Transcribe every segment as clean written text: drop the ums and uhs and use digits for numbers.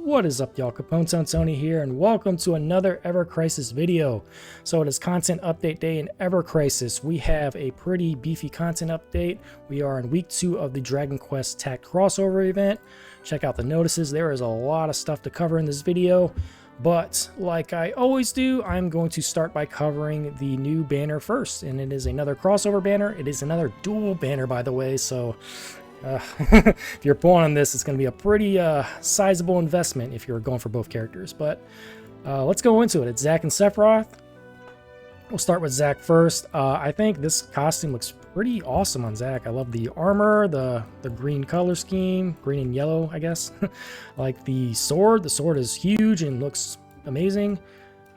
What is up, y'all? Capone Tony here, and welcome to another Ever Crisis video. So it is content update day in Ever Crisis. We have a pretty beefy content update. We are in week 2 of the Dragon Quest TAC crossover event. Check out the notices. There is a lot of stuff to cover in this video, but like I always do, I'm going to start by covering the new banner first, and it is another crossover banner. It is another dual banner, by the way, so if you're pulling on this, it's going to be a pretty sizable investment if you're going for both characters. But let's go into it. It's Zack and Sephiroth. We'll start with Zack first. I think this costume looks pretty awesome on Zack. I love the armor, the green color scheme, green and yellow, I guess. Like the sword. The sword is huge and looks amazing.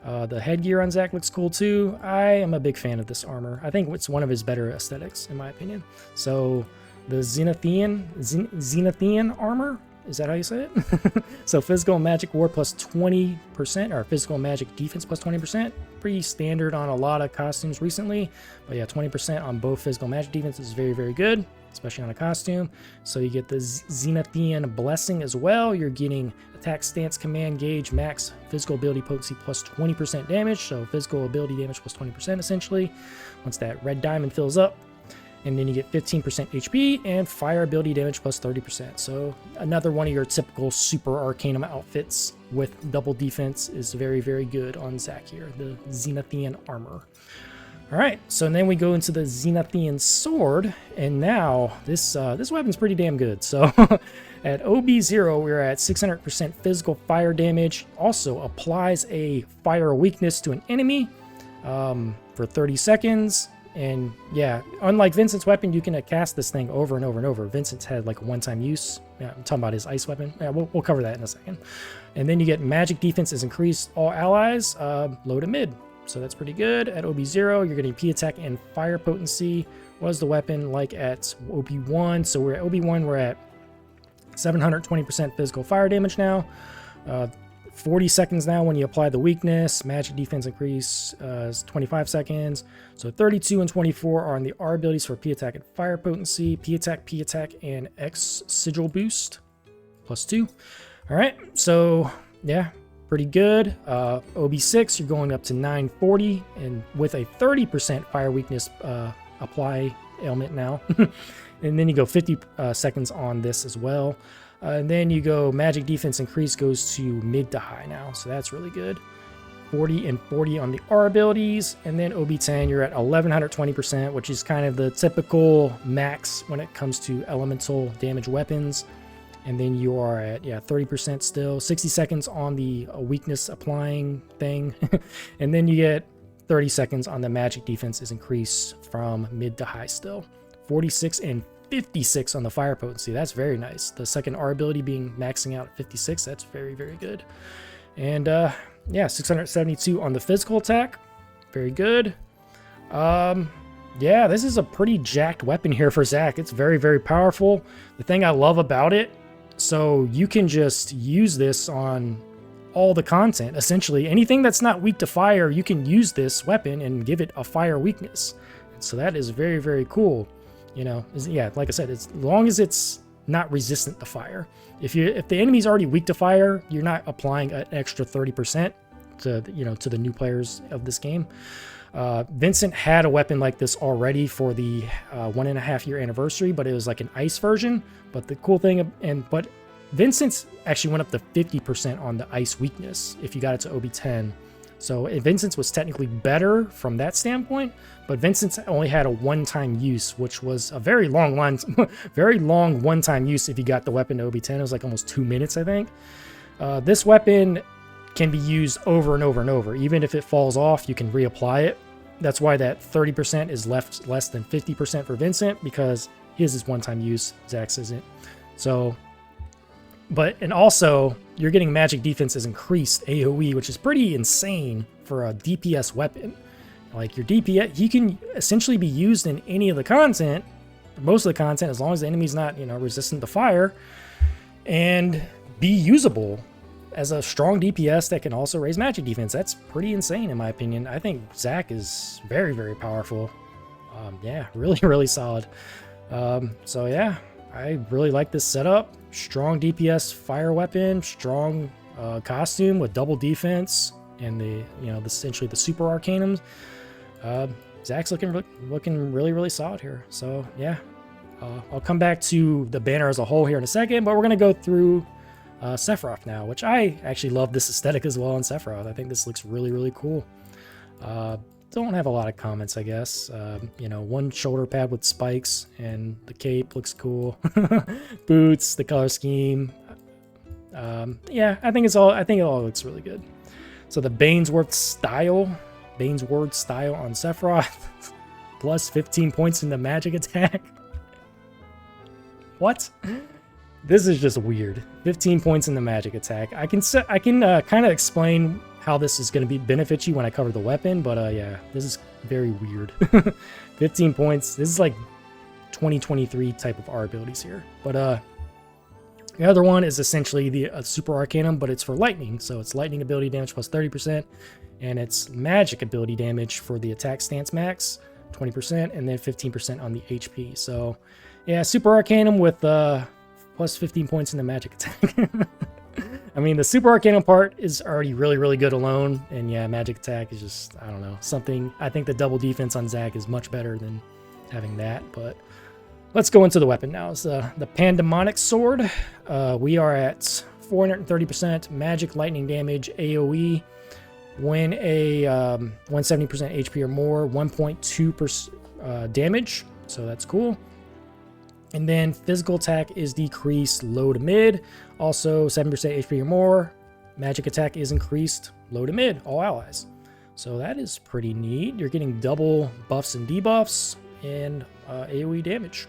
The headgear on Zack looks cool too. I am a big fan of this armor. I think it's one of his better aesthetics, in my opinion. So the Zenithian Armour, is that how you say it? So physical and magic war plus 20%, or physical and magic defense plus 20%. Pretty standard on a lot of costumes recently. But yeah, 20% on both physical and magic defense is very, very good, especially on a costume. So you get the Zenithian Blessing as well. You're getting attack, stance, command, gauge, max, physical ability potency plus 20% damage. So physical ability damage plus 20% essentially. Once that red diamond fills up. And then you get 15% HP and fire ability damage plus 30%. So another one of your typical super arcanum outfits with double defense is very, very good on Zack here, the Zenithian Armour. All right, so then we go into the Zenithian Sword, and now this weapon's pretty damn good. So at OB0, we're at 600% physical fire damage. Also applies a fire weakness to an enemy for 30 seconds. And yeah, unlike Vincent's weapon, you can cast this thing over and over and over. Vincent's had like a one-time use. Yeah, I'm talking about his ice weapon. Yeah, we'll cover that in a second. And then you get magic defense is increased all allies, low to mid. So that's pretty good. At OB0, you're getting PATK and fire potency. What is the weapon like at OB1? So we're at OB1, we're at 720% physical fire damage now. 40 seconds now when you apply the weakness. Magic defense increase is 25 seconds. So 32 and 24 are on the R abilities for P-Attack and Fire Potency. P-Attack, and X Sigil Boost. Plus 2. Alright, so yeah, pretty good. OB6, you're going up to 940. And with a 30% Fire Weakness apply ailment now. And then you go 50 seconds on this as well. And then you go magic defense increase goes to mid to high now, so that's really good. 40 and 40 on the R abilities, and then OB10 you're at 1120%, which is kind of the typical max when it comes to elemental damage weapons. And then you are at 30% still, 60 seconds on the weakness applying thing, and then you get 30 seconds on the magic defense is increased from mid to high still. 46 and 56 on the fire potency. That's very nice. The second R ability being maxing out at 56. That's very, very good. And yeah, 672 on the physical attack. Very good. Yeah, this is a pretty jacked weapon here for Zack. It's very, very powerful. The thing I love about it, so you can just use this on all the content. Essentially, anything that's not weak to fire, you can use this weapon and give it a fire weakness. So that is very, very cool. You know, yeah, like I said, as long as it's not resistant to fire. If the enemy's already weak to fire, you're not applying an extra 30% to to the new players of this game. Vincent had a weapon like this already for the 1.5 year anniversary, but it was like an ice version. But the cool thing, but Vincent's actually went up to 50% on the ice weakness if you got it to OB10. So Vincent's was technically better from that standpoint, but Vincent's only had a one-time use, which was a very long one-time use if you got the weapon to OB10. It was like almost 2 minutes, I think. This weapon can be used over and over and over. Even if it falls off, you can reapply it. That's why that 30% is left less than 50% for Vincent, because his is one-time use, Zack's isn't. So, and also, you're getting magic defense is increased AOE, which is pretty insane for a DPS weapon. Like your DPS, he can essentially be used in any of the content, most of the content, as long as the enemy's not, resistant to fire, and be usable as a strong DPS that can also raise magic defense. That's pretty insane in my opinion. I think Zack is very, very powerful. Yeah, really, really solid. So yeah, I really like this setup. Strong DPS fire weapon, strong costume with double defense and essentially the super arcanums. Zack's looking really solid here. So yeah, I'll come back to the banner as a whole here in a second, but we're gonna go through Sephiroth now, which I actually love this aesthetic as well on Sephiroth. I think this looks really cool. Don't have a lot of comments, I guess. One shoulder pad with spikes, and the cape looks cool. Boots, the color scheme. Yeah, I think it all looks really good. So the Banesword Style on Sephiroth, plus 15 points in the magic attack. What? This is just weird. 15 points in the magic attack. I can kind of explain how this is going to benefit you when I cover the weapon, but yeah, this is very weird. 15 points. This is like 2023 type of R abilities here. But the other one is essentially the Super Arcanum, but it's for lightning. So it's lightning ability damage plus 30%, and it's magic ability damage for the attack stance max, 20%, and then 15% on the HP. So yeah, Super Arcanum with plus 15 points in the magic attack. I mean, the Super Arcanum part is already really good alone, and yeah, magic attack is just, I don't know, something. I think the double defense on Zack is much better than having that, but let's go into the weapon now. It's the Pandemonic Sword. We are at 430% Magic Lightning Damage AOE. When a 170% HP or more, 1.2% damage, so that's cool. And then physical attack is decreased low to mid, also 7% HP or more. Magic attack is increased low to mid, all allies. So that is pretty neat. You're getting double buffs and debuffs and AoE damage.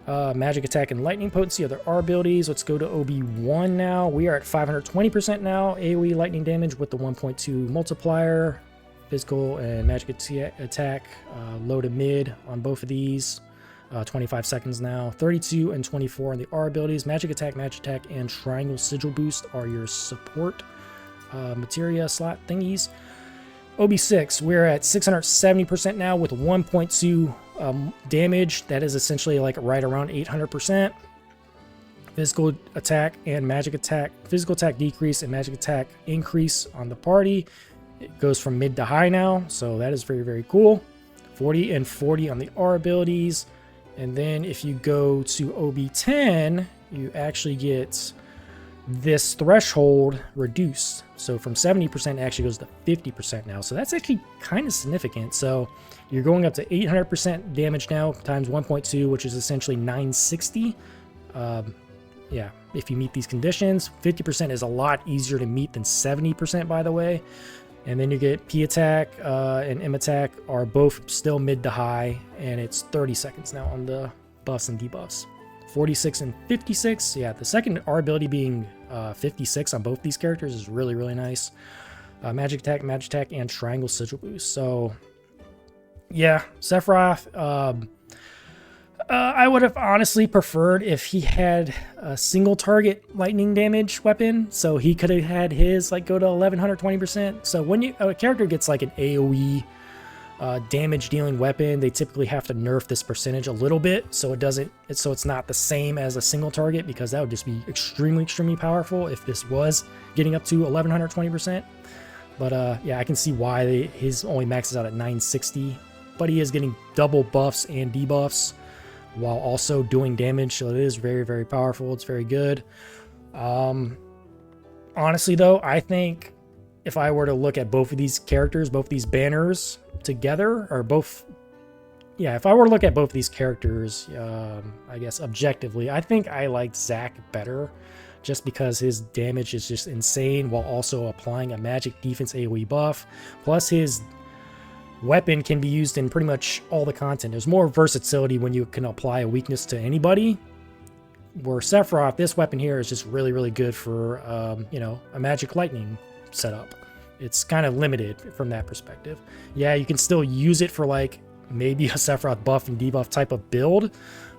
Magic attack and lightning potency, other R abilities. Let's go to OB1 now. We are at 520% now. AoE lightning damage with the 1.2 multiplier. Physical and magic attack low to mid on both of these. 25 seconds now. 32 and 24 on the R abilities. Magic attack, and triangle sigil boost are your support materia slot thingies. OB6, we're at 670% now with 1.2 damage. That is essentially like right around 800%. Physical attack and magic attack. Physical attack decrease and magic attack increase on the party. It goes from mid to high now, so that is very cool. 40 and 40 on the R abilities. And then if you go to OB10, you actually get this threshold reduced. So from 70% it actually goes to 50% now. So that's actually kind of significant. So you're going up to 800% damage now times 1.2, which is essentially 960. Yeah, if you meet these conditions. 50% is a lot easier to meet than 70%, by the way. And then you get P attack and M attack are both still mid to high, and it's 30 seconds now on the buffs and debuffs. 46 and 56. Yeah, the second R ability being 56 on both these characters is really nice. Magic attack, and triangle sigil boost. So yeah, Sephiroth. I would have honestly preferred if he had a single target lightning damage weapon, so he could have had his like go to 1120%. So when a character gets like an AOE damage dealing weapon, they typically have to nerf this percentage a little bit, so it's not the same as a single target, because that would just be extremely powerful if this was getting up to 1120%. But yeah, I can see why his only maxes out at 960, but he is getting double buffs and debuffs while also doing damage, so it is very powerful. It's very good. Honestly though, I think if I were to look at both of these characters, both these banners together, or both, yeah, if I were to look at both of these characters, I guess objectively, I think I liked Zack better, just because his damage is just insane while also applying a magic defense AoE buff, plus his weapon can be used in pretty much all the content. There's more versatility when you can apply a weakness to anybody. Where Sephiroth, this weapon here is just really good for a magic lightning setup. It's kind of limited from that perspective. Yeah, you can still use it for like maybe a Sephiroth buff and debuff type of build,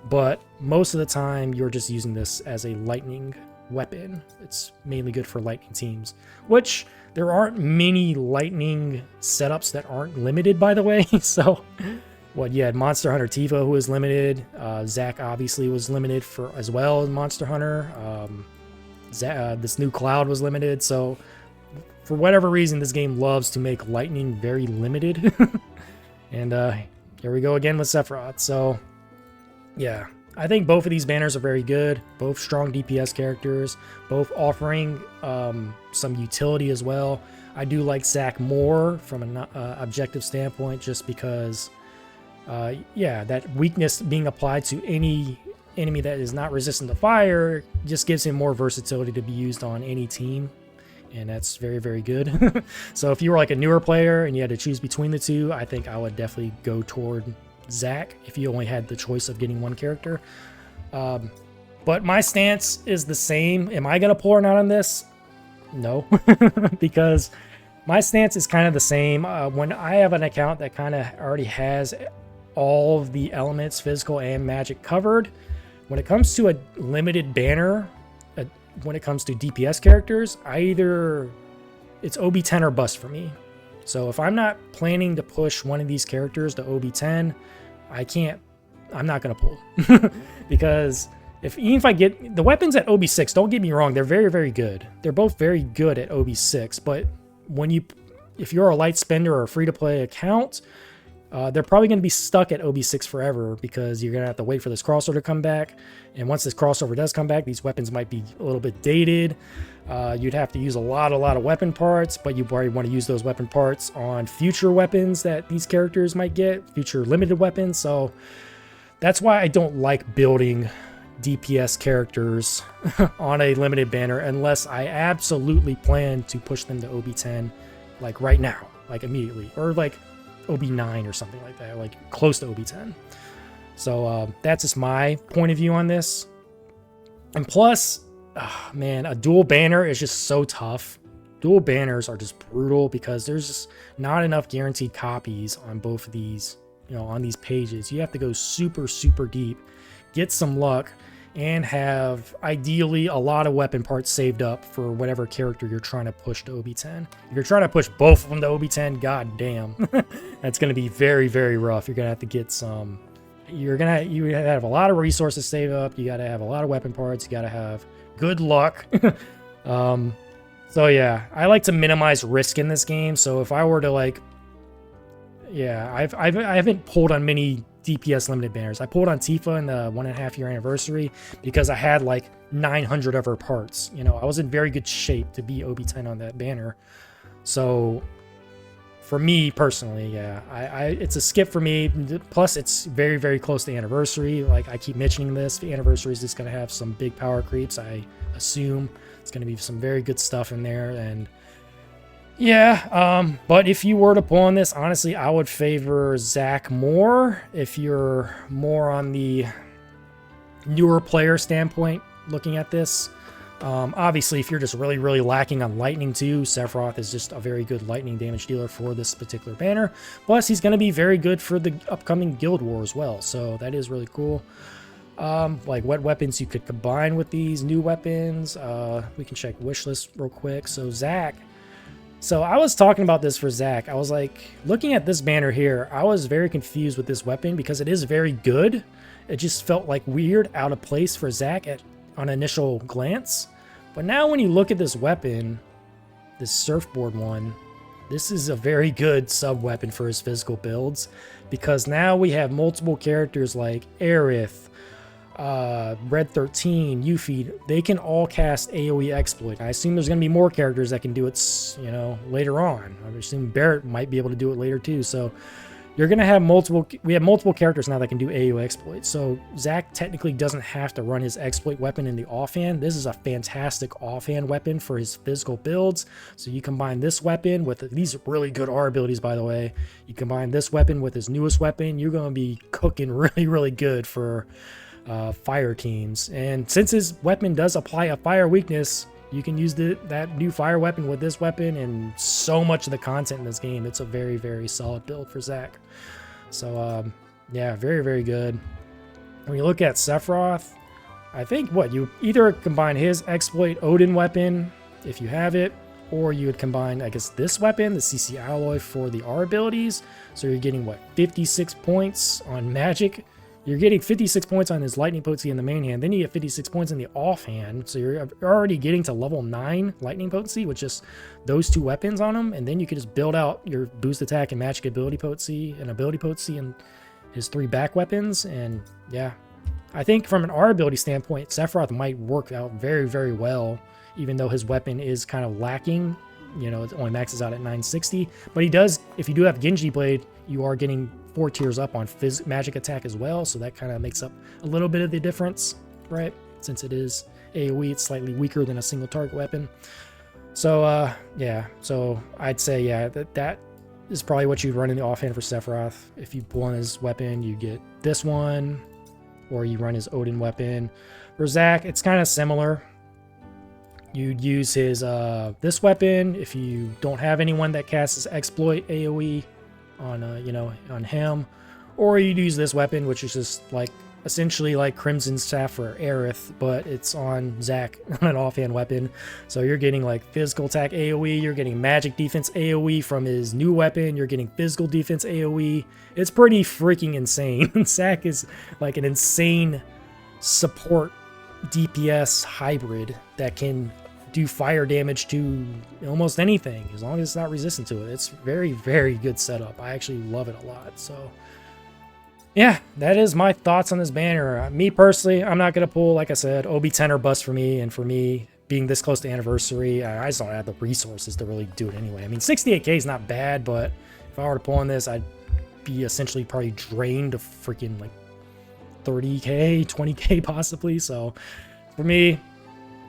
but most of the time you're just using this as a lightning weapon. It's mainly good for lightning teams, which there aren't many lightning setups that aren't limited, by the way. So what you had Monster Hunter Tifa, who was limited. Zack obviously was limited for as well as Monster Hunter. this new cloud was limited. So for whatever reason, this game loves to make lightning very limited. And here we go again with Sephiroth. So yeah, I think both of these banners are very good. Both strong DPS characters, both offering some utility as well. I do like Zack more from an objective standpoint, just because, yeah, that weakness being applied to any enemy that is not resistant to fire just gives him more versatility to be used on any team. And that's very, very good. So if you were like a newer player and you had to choose between the two, I think I would definitely go toward Zack if you only had the choice of getting one character. But my stance is the same. Am I going to pull or not on this? No. Because my stance is kind of the same. When I have an account that kind of already has all of the elements, physical and magic, covered, when it comes to a limited banner, when it comes to DPS characters, it's OB10 or bust for me. So if I'm not planning to push one of these characters to OB10, I'm not going to pull. Because even if I get the weapons at OB6, don't get me wrong, they're very, very good. They're both very good at OB6, but if you're a light spender or a free-to-play account, they're probably going to be stuck at OB6 forever, because you're going to have to wait for this crossover to come back. And once this crossover does come back, these weapons might be a little bit dated. You'd have to use a lot of weapon parts, but you probably want to use those weapon parts on future weapons that these characters might get, future limited weapons. So that's why I don't like building DPS characters on a limited banner unless I absolutely plan to push them to OB10, like right now, like immediately, or like OB9 or something like that, like close to OB10. So that's just my point of view on this. And plus, man, a dual banner is just so tough. Dual banners are just brutal because there's just not enough guaranteed copies on both of these, on these pages. You have to go super, super deep, get some luck, and have ideally a lot of weapon parts saved up for whatever character you're trying to push to OB10. If you're trying to push both of them to OB10, god damn, that's going to be very, very rough. You're going to have to get some, you have a lot of resources saved up. You got to have a lot of weapon parts. You got to have good luck. So yeah, I like to minimize risk in this game. So if I were to I haven't pulled on many DPS limited banners. I pulled on Tifa in the 1.5 year anniversary because I had like 900 of her parts. I was in very good shape to be OB10 on that banner. So for me personally, yeah, it's a skip for me. Plus it's very, very close to anniversary. Like I keep mentioning this, the anniversary is just going to have some big power creeps. I assume it's going to be some very good stuff in there. And yeah, but if you were to pull on this, honestly, I would favor Zack more if you're more on the newer player standpoint looking at this. Obviously, if you're just really, really lacking on lightning too, Sephiroth is just a very good lightning damage dealer for this particular banner. Plus, he's going to be very good for the upcoming Guild War as well, so that is really cool. Like what weapons you could combine with these new weapons. We can check wishlist real quick. So Zack. So I was talking about this for Zack. I was like, looking at this banner here, I was very confused with this weapon because it is very good. It just felt like weird, out of place for Zack on initial glance. But now when you look at this weapon, this surfboard one, this is a very good sub-weapon for his physical builds, because now we have multiple characters like Aerith, Red 13, Yuffie, they can all cast AoE exploit. I assume there's going to be more characters that can do it, later on. I assume Barrett might be able to do it later too. So you're going to have we have multiple characters now that can do AoE exploit. So Zack technically doesn't have to run his exploit weapon in the offhand. This is a fantastic offhand weapon for his physical builds. So you combine this weapon with these really good R abilities, by the way. You combine this weapon with his newest weapon, you're going to be cooking really, really good for fire teams. And since his weapon does apply a fire weakness, you can use that new fire weapon with this weapon and so much of the content in this game. It's a very, very solid build for Zack. So yeah, very, very good. When you look at Sephiroth, I think you either combine his exploit Odin weapon if you have it, or you would combine, I guess, this weapon, the CC alloy, for the R abilities. So you're getting 56 points on magic you're getting 56 points on his lightning potency in the main hand. Then you get 56 points in the offhand. So you're already getting to level 9 lightning potency with just those 2 weapons on him. And then you can just build out your boost attack and magic ability potency and his 3 back weapons. And yeah, I think from an R ability standpoint, Sephiroth might work out very, very well, even though his weapon is kind of lacking. You know, it only maxes out at 960. But he does, if you do have Genji Blade, you are getting 4 tiers up on magic attack as well, so that kind of makes up a little bit of the difference, right? Since it is AoE, it's slightly weaker than a single target weapon. So yeah, so I'd say yeah, that is probably what you'd run in the offhand for Sephiroth. If you pull on his weapon, you get this one, or you run his Odin weapon. For Zack, it's kind of similar. You'd use his this weapon if you don't have anyone that casts exploit AoE on you know, on him, or you'd use this weapon, which is just like essentially like Crimson Staff for Aerith, but it's on Zack on an offhand weapon. So you're getting like physical attack AoE, you're getting magic defense AoE from his new weapon, you're getting physical defense AoE. It's pretty freaking insane. Zack is like an insane support DPS hybrid that can do fire damage to almost anything as long as it's not resistant to it. It's very, very good setup. I actually love it a lot. So yeah, that is my thoughts on this banner. Me personally, I'm not going to pull, like I said, OB10 or bust for me. And for me, being this close to anniversary, I just don't have the resources to really do it anyway. I mean, 68k is not bad, but if I were to pull on this, I'd be essentially probably drained to freaking like 30k, 20k possibly. So for me,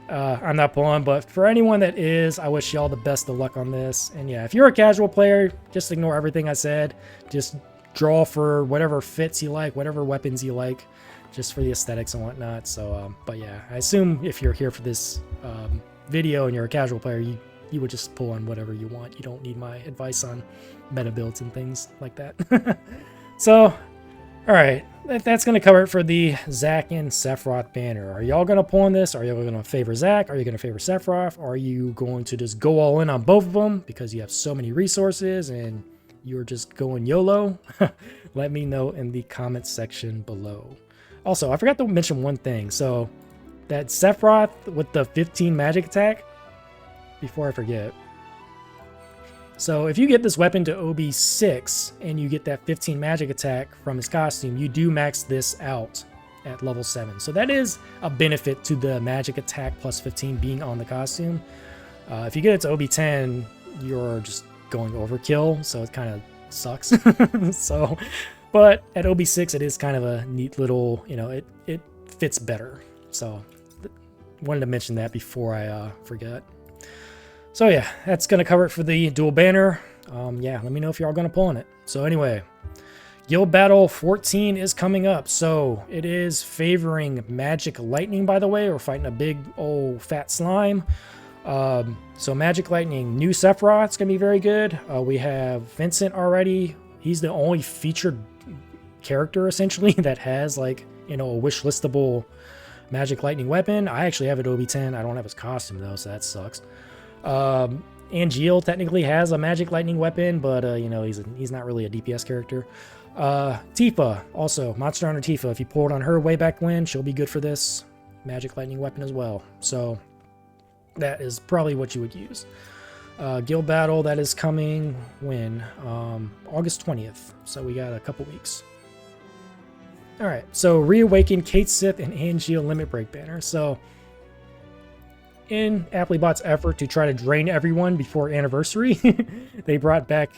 I'm not pulling, but for anyone that is, I wish y'all the best of luck on this. And yeah, if you're a casual player, just ignore everything I said. Just draw for whatever fits you like, whatever weapons you like, just for the aesthetics and whatnot. So, but yeah, I assume if you're here for this video and you're a casual player, you would just pull on whatever you want. You don't need my advice on meta builds and things like that. So, all right, that's going to cover it for the Zack and Sephiroth banner. Are y'all going to pull on this? Are you going to favor Zack? Are you going to favor Sephiroth? Are you going to just go all in on both of them because you have so many resources and you're just going YOLO? Let me know in the comments section below. Also, I forgot to mention one thing. So that Sephiroth with the 15 magic attack, before I forget. So if you get this weapon to OB6 and you get that 15 magic attack from his costume, you do max this out at level 7. So that is a benefit to the magic attack plus 15 being on the costume. If you get it to OB10, you're just going overkill, so it kind of sucks. So, but at OB6, it is kind of a neat little, you know, it fits better. So wanted to mention that before I forget. So yeah, that's going to cover it for the dual banner. Yeah, let me know if you're all going to pull on it. So anyway, Guild Battle 14 is coming up. So it is favoring Magic Lightning, by the way. We're fighting a big old fat slime. So Magic Lightning, new Sephiroth, it's going to be very good. We have Vincent already. He's the only featured character, essentially, that has, like, you know, a wish listable Magic Lightning weapon. I actually have it OB10. I don't have his costume, though, so that sucks. Angeal technically has a Magic Lightning weapon, but you know, he's not really a DPS character. Tifa, also Monster Hunter Tifa. If you pulled on her way back when, she'll be good for this Magic Lightning weapon as well. So that is probably what you would use. Guild Battle, that is coming when? August 20th. So we got a couple weeks. All right. So Reawaken, Kate Sith, and Angeal Limit Break banner. So in Applebot's effort to try to drain everyone before anniversary, they brought back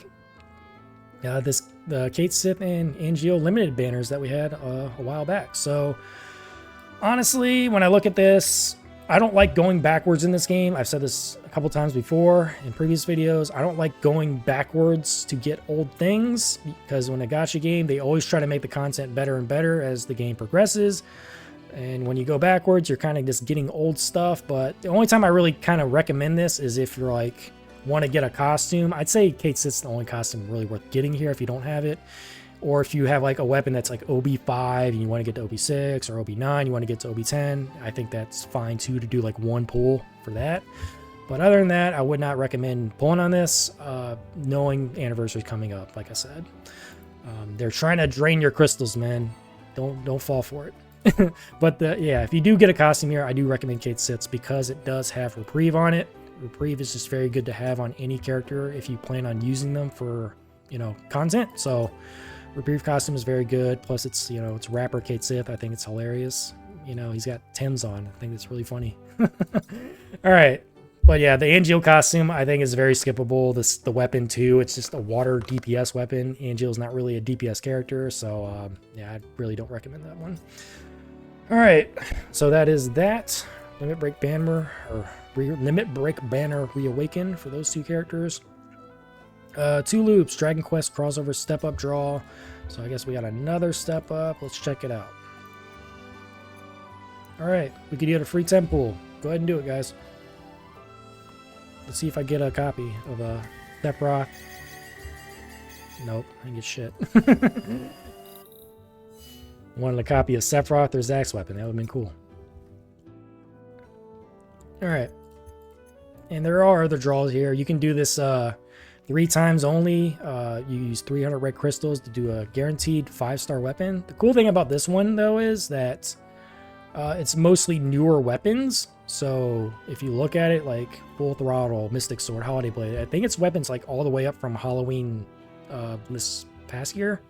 the Kate Sith and Angeal limited banners that we had a while back. So honestly, when I look at this, I don't like going backwards in this game. I've said this a couple times before in previous videos. I don't like going backwards to get old things, because when a gacha game, they always try to make the content better and better as the game progresses. And when you go backwards, you're kind of just getting old stuff. But the only time I really kind of recommend this is if you're like, want to get a costume. I'd say Kate Sith's the only costume really worth getting here if you don't have it. Or if you have like a weapon that's like OB5 and you want to get to OB6, or OB9, you want to get to OB10, I think that's fine too, to do like one pull for that. But other than that, I would not recommend pulling on this, knowing anniversary coming up, like I said. They're trying to drain your crystals, man. don't fall for it. But yeah, if you do get a costume here, I do recommend Kate Sits because it does have Reprieve on it. Reprieve is just very good to have on any character if you plan on using them for, you know, content. So Reprieve costume is very good. Plus it's, you know, it's rapper Kate Sith. I think it's hilarious. You know, he's got Tim's on. I think it's really funny. All right. But yeah, the Angeal costume I think is very skippable. The weapon too, it's just a water DPS weapon. Angeal's not really a DPS character, so yeah, I really don't recommend that one. All right, so that is that. Limit Break Banner or Limit Break Banner Reawaken for those two characters. 2 loops, Dragon Quest crossover step up draw. So I guess we got another step up. Let's check it out. All right, we could get a free temple. Go ahead and do it, guys. Let's see if I get a copy of Sephiroth. Nope, I didn't get shit. Wanted a copy of Sephiroth or Zack's weapon. That would have been cool. Alright. And there are other draws here. You can do this 3 times only. You use 300 red crystals to do a guaranteed 5-star weapon. The cool thing about this one, though, is that it's mostly newer weapons. So if you look at it, like Full Throttle, Mystic Sword, Holiday Blade, I think it's weapons like all the way up from Halloween this past year.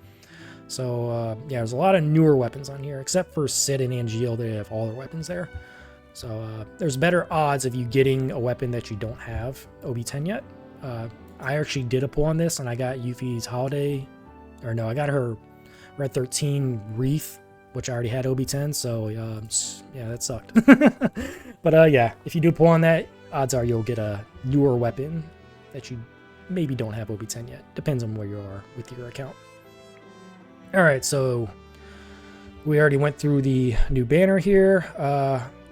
So yeah, there's a lot of newer weapons on here, except for Sid and Angeal. They have all their weapons there. So there's better odds of you getting a weapon that you don't have OB10 yet. I actually did a pull on this, and I got Yuffie's Holiday, or no, I got her Red 13 Wreath, which I already had OB10, so yeah, that sucked. But yeah, if you do pull on that, odds are you'll get a newer weapon that you maybe don't have OB10 yet. Depends on where you are with your account. Alright, so we already went through the new banner here.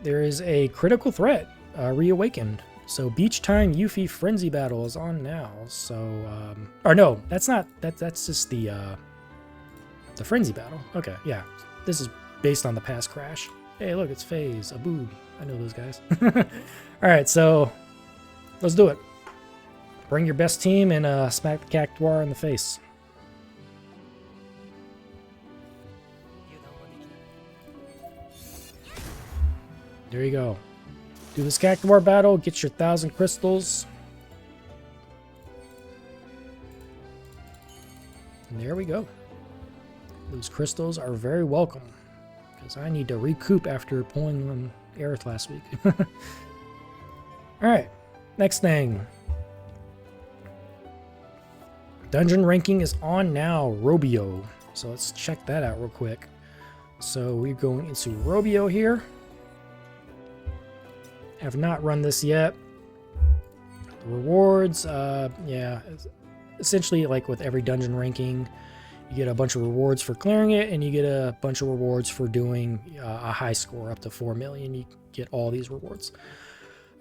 There is a critical threat, reawakened. So Beach Time Yuffie Frenzy Battle is on now. So, or no, that's not, that's just the Frenzy Battle. Okay, yeah. This is based on the past crash. Hey, look, it's FaZe, a boob. I know those guys. Alright, so let's do it. Bring your best team and smack the Cactuar in the face. There you go. Do this Cactuar battle, get your 1,000 crystals. And there we go. Those crystals are very welcome, because I need to recoup after pulling on Aerith last week. Alright, next thing. Dungeon ranking is on now, Robio. So let's check that out real quick. So we're going into Robio here. Have not run this yet. The rewards, yeah, essentially like with every dungeon ranking, you get a bunch of rewards for clearing it, and you get a bunch of rewards for doing a high score up to 4 million. You get all these rewards.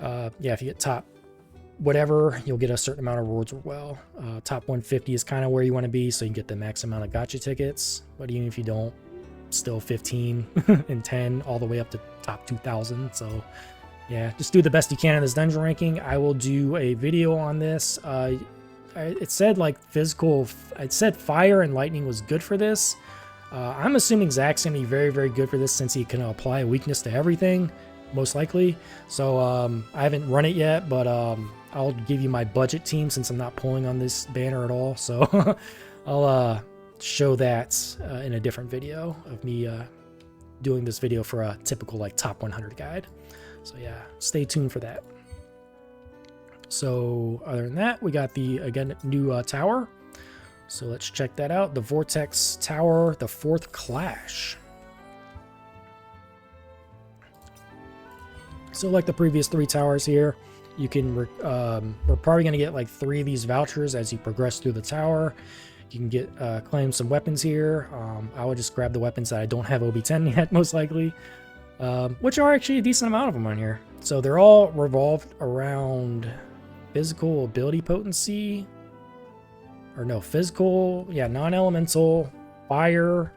Yeah, if you get top whatever, you'll get a certain amount of rewards as well. Top 150 is kind of where you want to be, so you can get the max amount of gacha tickets. But even if you don't, still 15 and 10 all the way up to top 2,000. So yeah, just do the best you can in this dungeon ranking. I will do a video on this. It said like physical, it said fire and lightning was good for this. I'm assuming Zack's gonna be very, very good for this since he can apply a weakness to everything, most likely. So I haven't run it yet, but I'll give you my budget team since I'm not pulling on this banner at all. So I'll show that in a different video of me doing this video for a typical like top 100 guide. So yeah, stay tuned for that. So other than that, we got the, again, new tower. So let's check that out. The Vortex Tower, the 4th Clash. So like the previous 3 towers here, you can, we're probably going to get like 3 of these vouchers as you progress through the tower. You can get, claim some weapons here. I would just grab the weapons that I don't have OB10 yet, most likely. Which are actually a decent amount of them on here. So they're all revolved around physical ability potency, or no, physical, yeah, non-elemental, fire,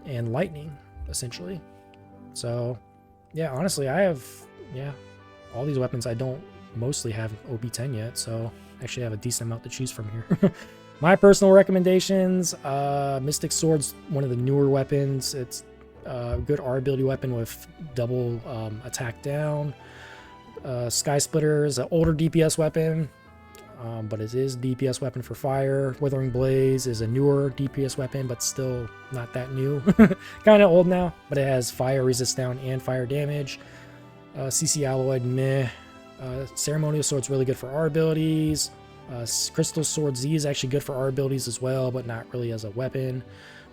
and lightning, essentially. So yeah, honestly, I have, yeah, all these weapons. I don't mostly have OB10 yet, so I actually have a decent amount to choose from here. My personal recommendations, Mystic Sword's one of the newer weapons. It's a good R ability weapon with double attack down. Sky Splitter is an older DPS weapon, but it is DPS weapon for fire. Withering Blaze is a newer DPS weapon, but still not that new. Kind of old now, but it has fire resist down and fire damage. CC Alloyed, meh. Ceremonial Sword's really good for R abilities. Crystal Sword Z is actually good for R abilities as well, but not really as a weapon.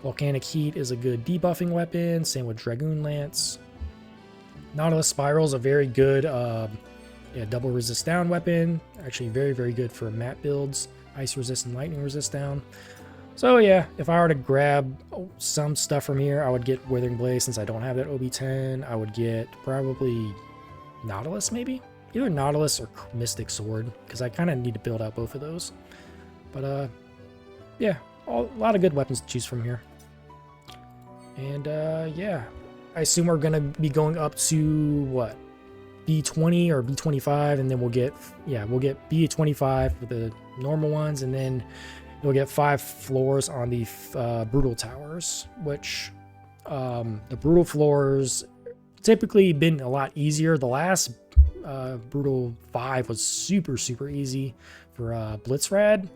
Volcanic Heat is a good debuffing weapon. Same with Dragoon Lance. Nautilus Spiral is a very good double resist down weapon. Actually very, very good for mat builds. Ice resist and lightning resist down. So yeah, if I were to grab some stuff from here, I would get Withering Blaze since I don't have that OB10. I would get probably Nautilus maybe? Either Nautilus or Mystic Sword, because I kind of need to build out both of those. But yeah, a lot of good weapons to choose from here. And yeah, I assume we're gonna be going up to what, B20 or B25, and then we'll get B25 for the normal ones, and then you'll get 5 floors on the brutal towers, which the brutal floors typically been a lot easier. The last brutal 5 was super easy for Blitzrad.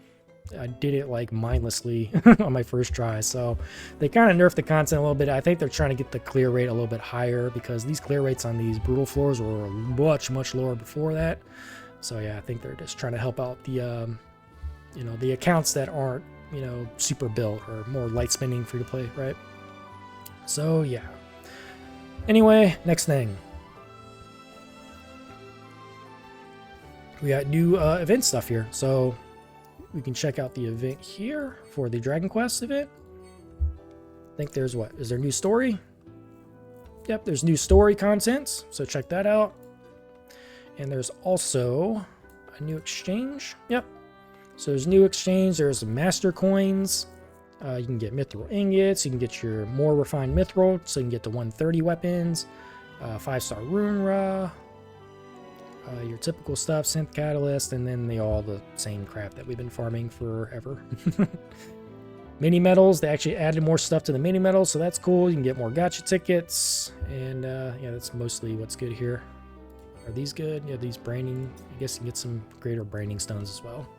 I did it like mindlessly on my first try, so they kind of nerfed the content a little bit. I think they're trying to get the clear rate a little bit higher because these clear rates on these brutal floors were much lower before that. So yeah, I think they're just trying to help out the the accounts that aren't super built or more light spending free to play, right? So yeah. Anyway, next thing. We got new event stuff here, so we can check out the event here for the Dragon Quest event. I think there's what? Is there new story? Yep, there's new story content, so check that out. And there's also a new exchange. Yep. So there's new exchange. There's master coins. You can get mithril ingots. You can get your more refined mithril, so you can get the 130 weapons. 5-star rune ra. Your typical stuff, synth catalyst, and then all the same crap that we've been farming forever. Mini medals, they actually added more stuff to the mini medals, so that's cool. You can get more gacha tickets, and yeah, that's mostly what's good here. Are these good? Yeah, these branding, I guess you can get some greater branding stones as well.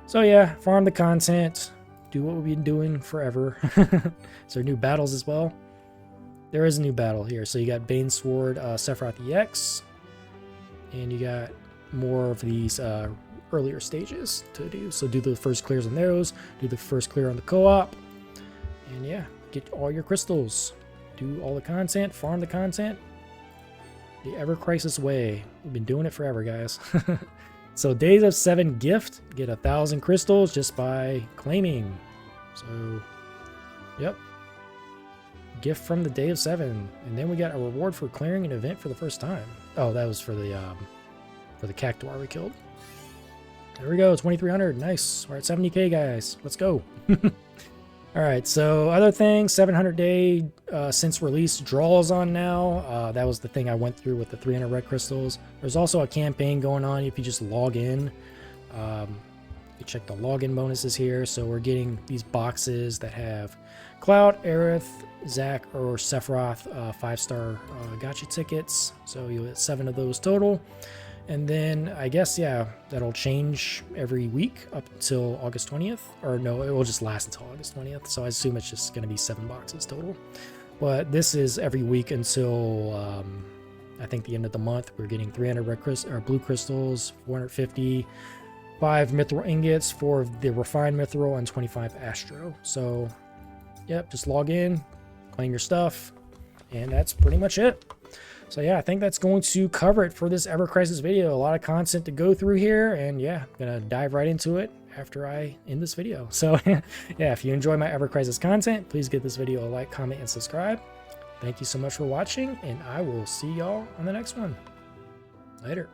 So yeah, farm the content, do what we've been doing forever. Is there new battles as well? There is a new battle here. So you got Banesword Sephiroth EX. And you got more of these earlier stages to do. So do the first clears on those, do the first clear on the co-op, and yeah, get all your crystals, do all the content, farm the content, the Ever Crisis way. We've been doing it forever, guys. So Days of 7 gift, get 1,000 crystals just by claiming. So, yep. Gift from the Day of 7, and then we got a reward for clearing an event for the first time. Oh, that was for the cactuar we killed. There we go, 2,300. Nice. We're at 70k, guys. Let's go. All right. So other things, 700-day since release draws on now. That was the thing I went through with the 300 red crystals. There's also a campaign going on if you just log in. You check the login bonuses here. So we're getting these boxes that have Cloud, Aerith, Zack, or Sephiroth 5-star gacha tickets. So you'll get 7 of those total. And then I guess, yeah, that'll change every week up until August 20th. Or no, it will just last until August 20th. So I assume it's just going to be 7 boxes total. But this is every week until I think the end of the month. We're getting 300 blue crystals, 450, 5 mithril ingots for the refined mithril, and 25 astro. So, yep, just log in, claim your stuff, and that's pretty much it. So yeah, I think that's going to cover it for this Ever Crisis video. A lot of content to go through here, and yeah, I'm gonna dive right into it after I end this video. So yeah, if you enjoy my Ever Crisis content, please give this video a like, comment, and subscribe. Thank you so much for watching, and I will see y'all on the next one. Later.